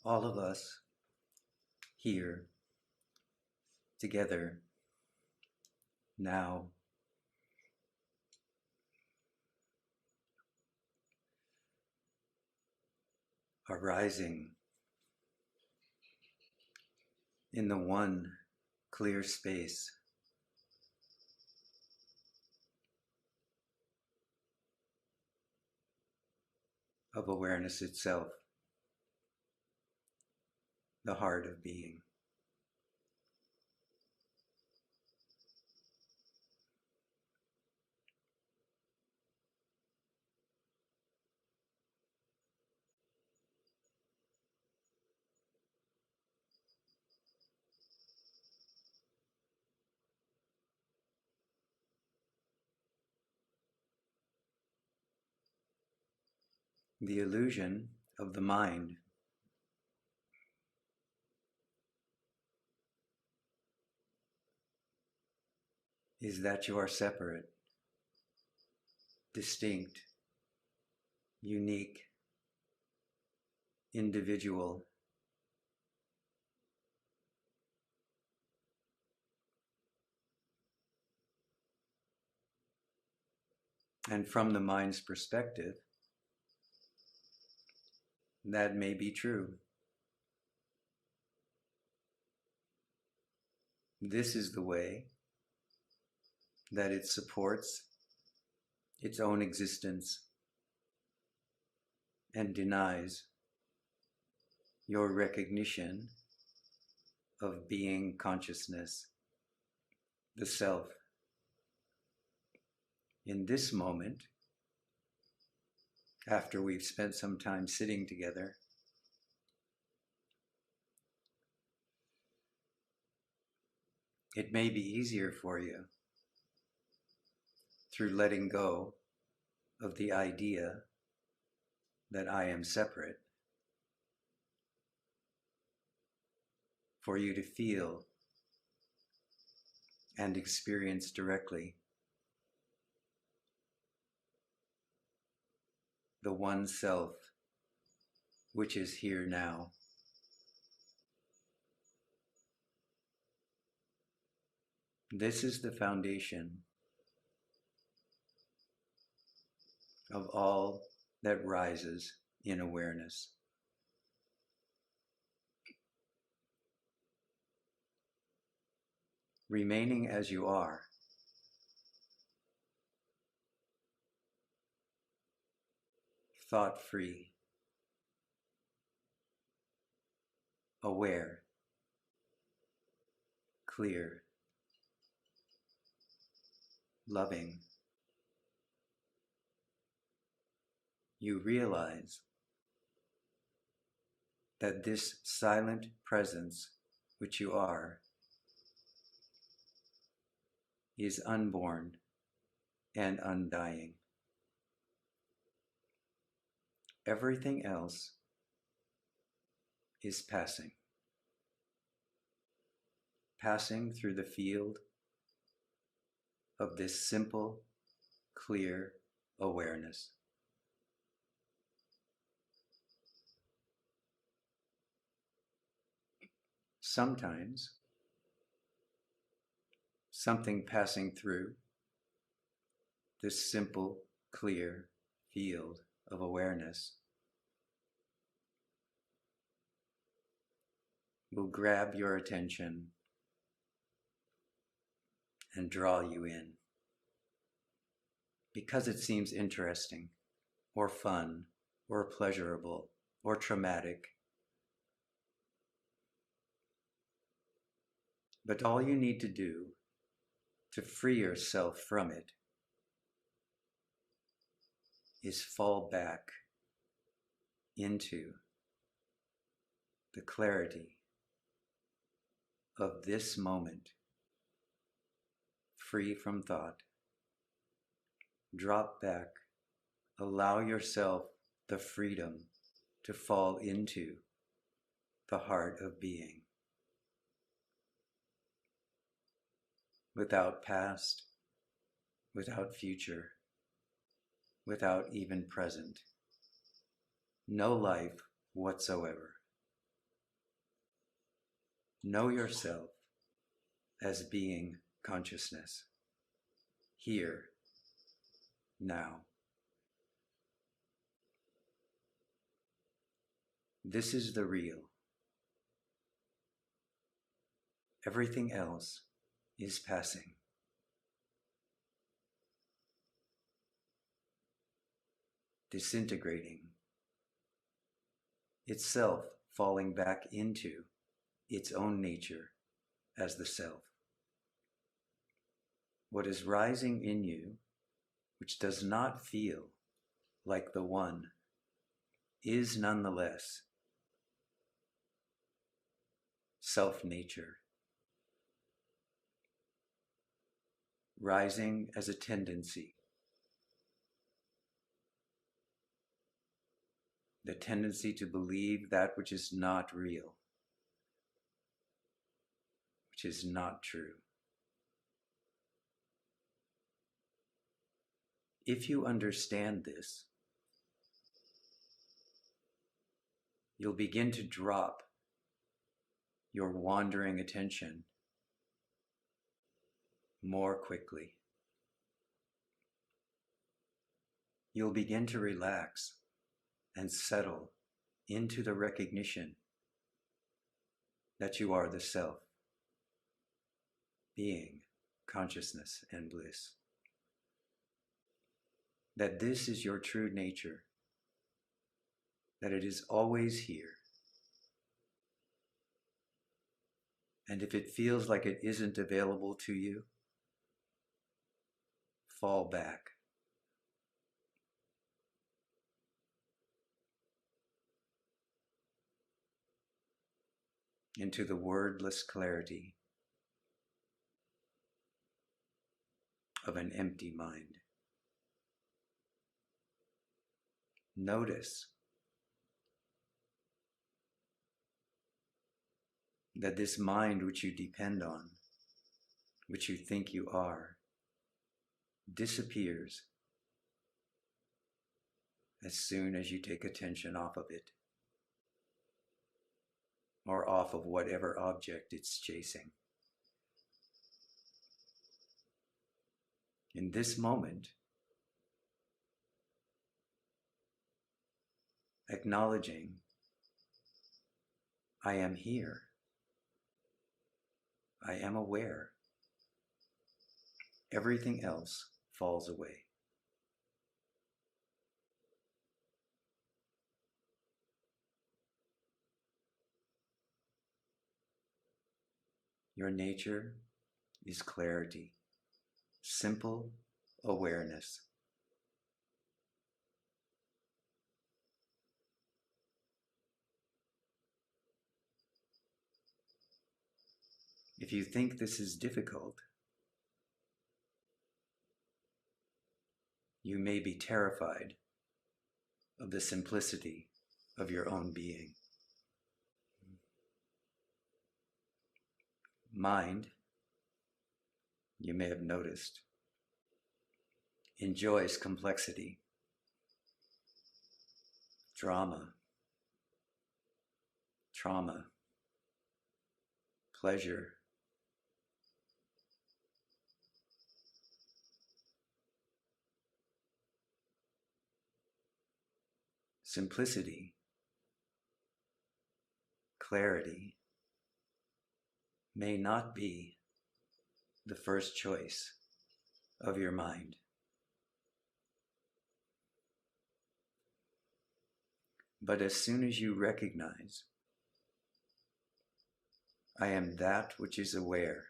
all of us here together now are rising in the one clear space of awareness itself, the heart of being. The illusion of the mind is that you are separate, distinct, unique, individual, and from the mind's perspective, that may be true. This is the way that it supports its own existence and denies your recognition of being consciousness, the self. In this moment, after we've spent some time sitting together, it may be easier for you through letting go of the idea that I am separate, for you to feel and experience directly the one self which is here now. This is the foundation of all that rises in awareness. Remaining as you are, thought-free, aware, clear, loving, you realize that this silent presence which you are is unborn and undying. Everything else is passing, passing through the field of this simple, clear awareness. Sometimes, something passing through this simple, clear field of awareness will grab your attention and draw you in because it seems interesting or fun or pleasurable or traumatic. But all you need to do to free yourself from it is fall back into the clarity of this moment, free from thought. Drop back, allow yourself the freedom to fall into the heart of being, without past, without future, without even present. No life whatsoever. Know yourself as being consciousness, here, now. This is the real. Everything else is passing. Disintegrating. Itself falling back into its own nature as the self. What is rising in you, which does not feel like the one, is nonetheless self-nature, rising as a tendency, the tendency to believe that which is not real, which is not true. If you understand this, you'll begin to drop your wandering attention more quickly. You'll begin to relax and settle into the recognition that you are the self, being, consciousness, and bliss. That this is your true nature, that it is always here. And if it feels like it isn't available to you, fall back. Into the wordless clarity of an empty mind. Notice that this mind which you depend on, which you think you are, disappears as soon as you take attention off of it, or off of whatever object it's chasing. In this moment, acknowledging, I am here, I am aware, everything else falls away. Your nature is clarity, simple awareness. If you think this is difficult, you may be terrified of the simplicity of your own being. Mind, you may have noticed, enjoys complexity, drama, trauma, pleasure, simplicity, clarity may not be the first choice of your mind. But as soon as you recognize, I am that which is aware,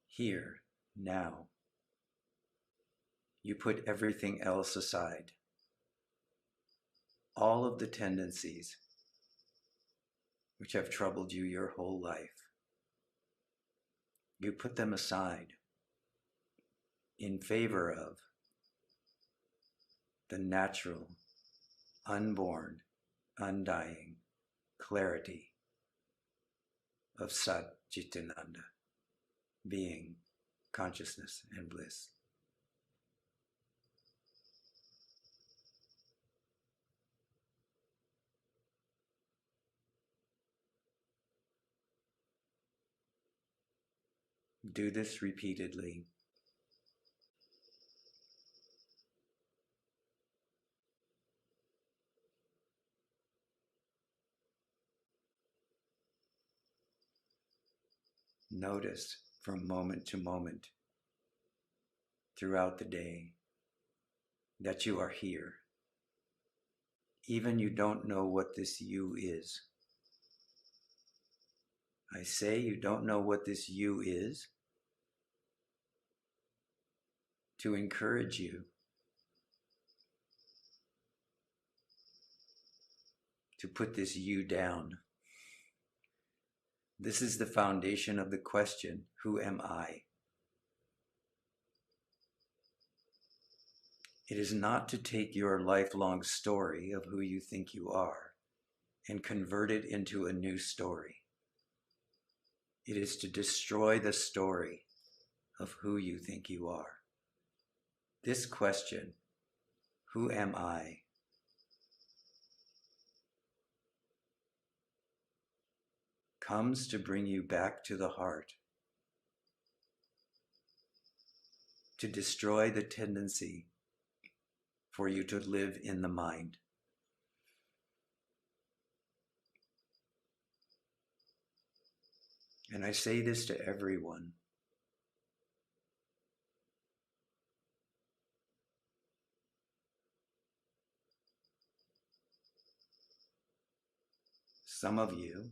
here, now, you put everything else aside. All of the tendencies which have troubled you your whole life, you put them aside in favor of the natural, unborn, undying clarity of Sat Chitananda, being, consciousness, and bliss. Do this repeatedly. Notice from moment to moment throughout the day that you are here. Even you don't know what this you is. I say you don't know what this you is to encourage you to put this you down. This is the foundation of the question, who am I? It is not to take your lifelong story of who you think you are and convert it into a new story. It is to destroy the story of who you think you are. This question, who am I, comes to bring you back to the heart, to destroy the tendency for you to live in the mind. And I say this to everyone. Some of you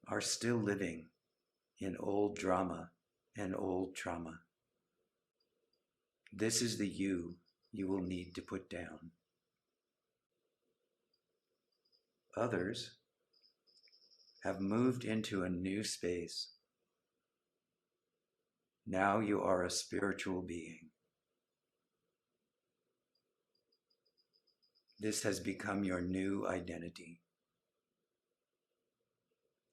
are still living in old drama and old trauma. This is the you will need to put down. Others have moved into a new space. Now you are a spiritual being. This has become your new identity.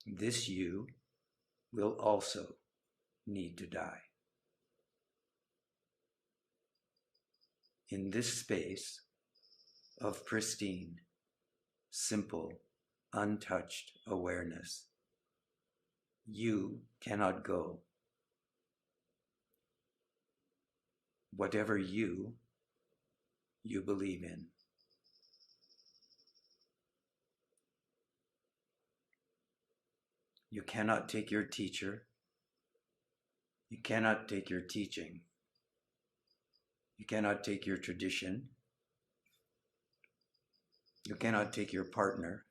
This you will also need to die. In this space of pristine, simple, untouched awareness, you cannot go. Whatever you believe in. You cannot take your teacher. You cannot take your teaching. You cannot take your tradition. You cannot take your partner.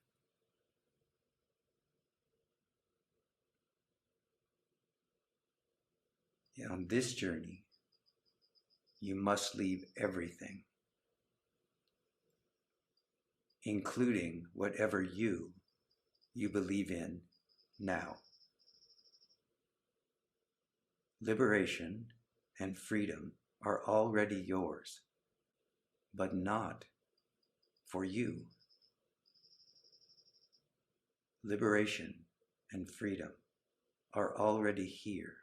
On this journey, you must leave everything, including whatever you believe in now. Liberation and freedom are already yours, but not for you. Liberation and freedom are already here,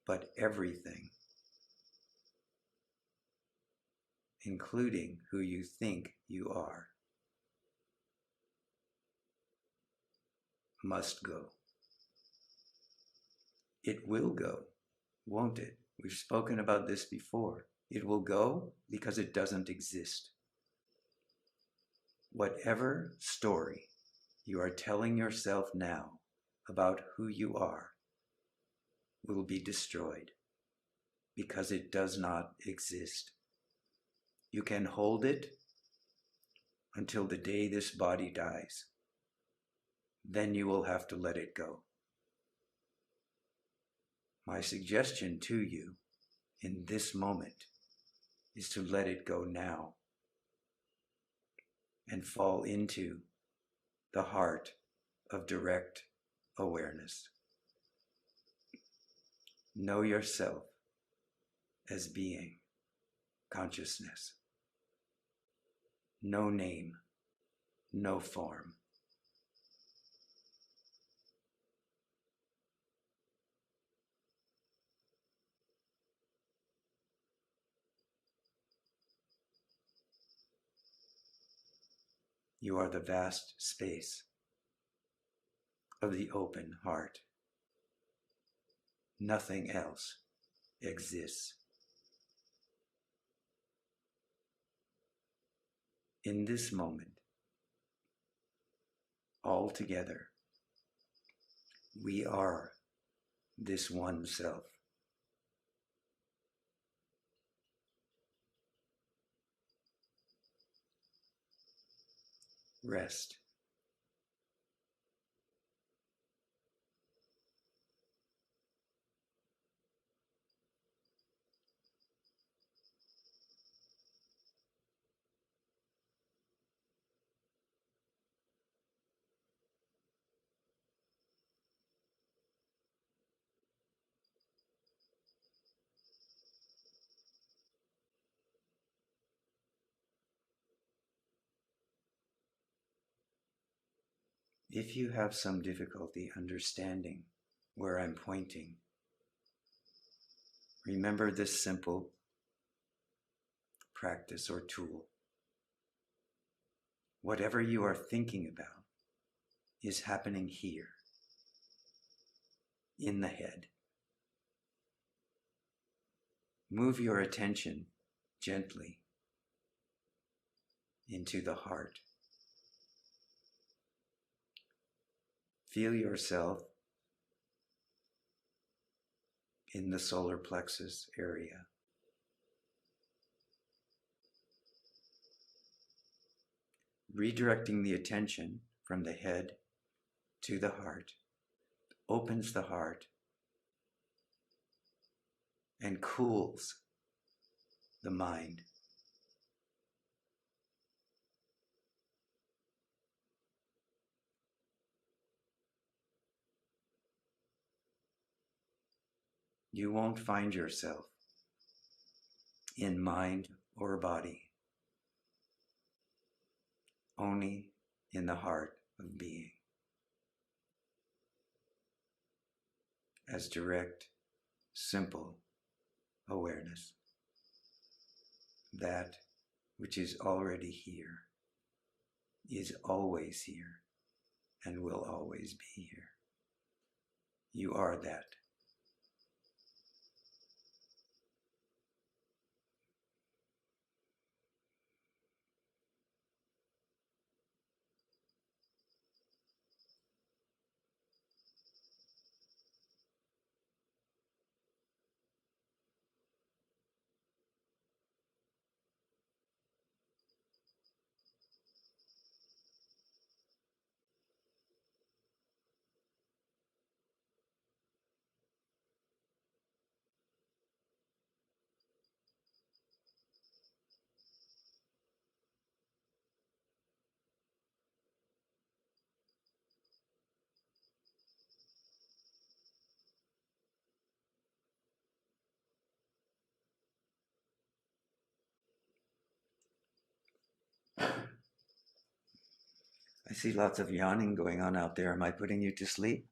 but everything, including who you think you are, must go. It will go, won't it? We've spoken about this before. It will go because it doesn't exist. Whatever story you are telling yourself now about who you are will be destroyed because it does not exist. You can hold it until the day this body dies. Then you will have to let it go. My suggestion to you in this moment is to let it go now and fall into the heart of direct awareness. Know yourself as being consciousness. No name, no form. You are the vast space of the open heart. Nothing else exists. In this moment, all together, we are this one self. Rest. If you have some difficulty understanding where I'm pointing, remember this simple practice or tool. Whatever you are thinking about is happening here, in the head. Move your attention gently into the heart. Feel yourself in the solar plexus area. Redirecting the attention from the head to the heart opens the heart and cools the mind. You won't find yourself in mind or body, only in the heart of being, as direct, simple awareness. That which is already here is always here and will always be here. You are that. I see lots of yawning going on out there. Am I putting you to sleep?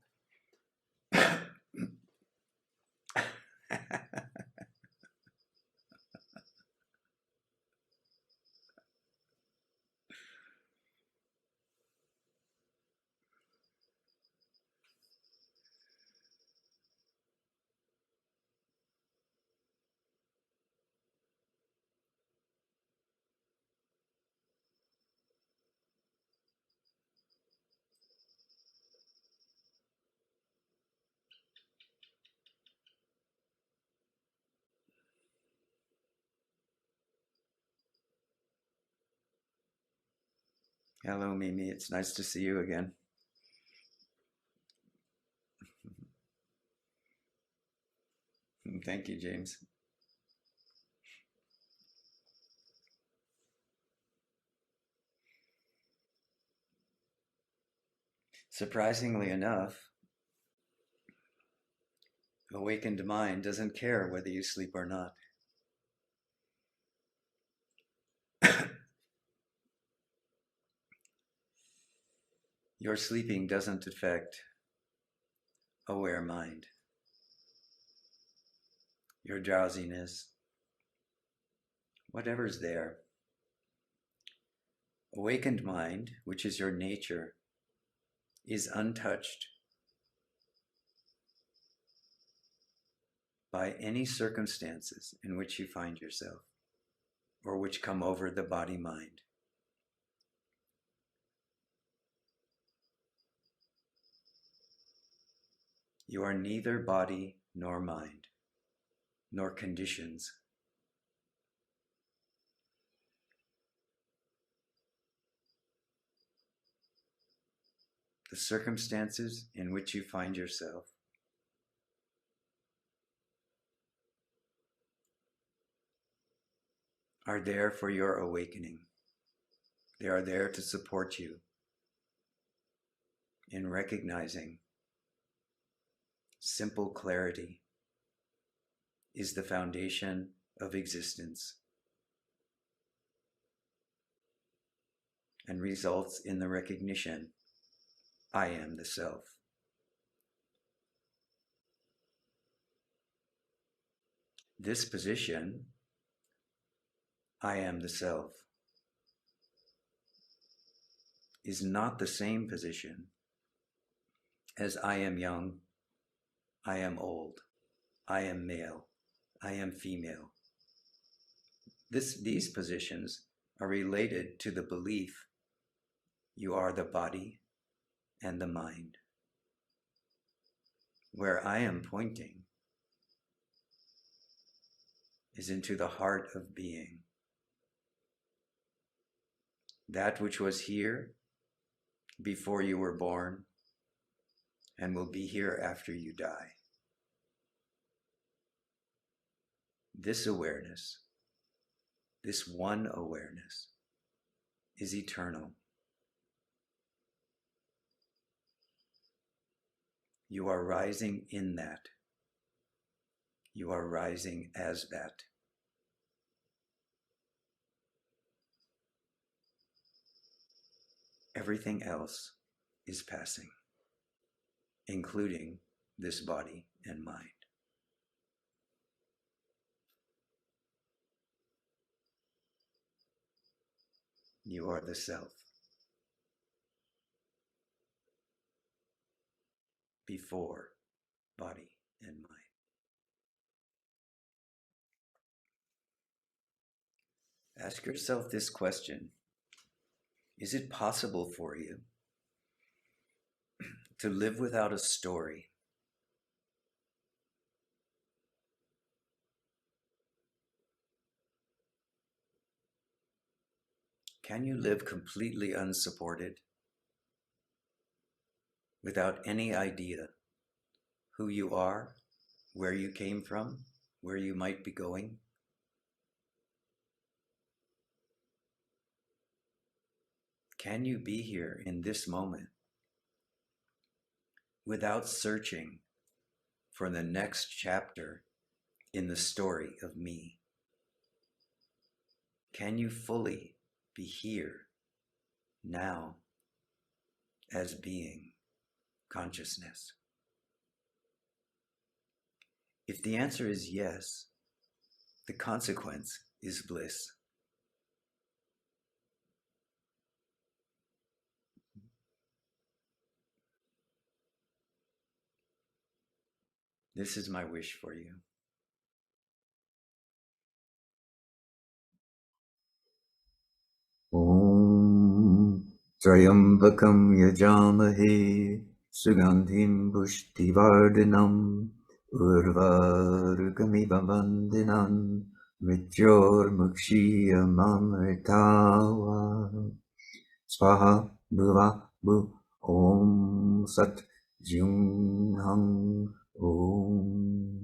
Hello, Mimi. It's nice to see you again. Thank you, James. Surprisingly enough, awakened mind doesn't care whether you sleep or not. Your sleeping doesn't affect aware mind. Your drowsiness, whatever's there. Awakened mind, which is your nature, is untouched. by any circumstances in which you find yourself or which come over the body-mind. You are neither body nor mind, nor conditions. The circumstances in which you find yourself are there for your awakening. They are there to support you in recognizing simple clarity is the foundation of existence and results in the recognition, I am the self. This position, I am the self, is not the same position as I am young, I am old, I am male, I am female. These positions are related to the belief you are the body and the mind. Where I am pointing is into the heart of being. That which was here before you were born and will be here after you die. This awareness, this one awareness, is eternal. You are rising in that. You are rising as that. Everything else is passing, including this body and mind. You are the self. Before body and mind. Ask yourself this question. Is it possible for you to live without a story? Can you live completely unsupported, without any idea who you are, where you came from, where you might be going? Can you be here in this moment without searching for the next chapter in the story of me? Can you fully be here now as being consciousness? If the answer is yes, the consequence is bliss. This is my wish for you. Om Trayambakam Yajamahe Sugandhim Pushtivardhanam Urvarukamiva Vandinam Mrityor Mukshya Mamritawa Swaha Bhuva Bhu Om Sat Jung Hang Om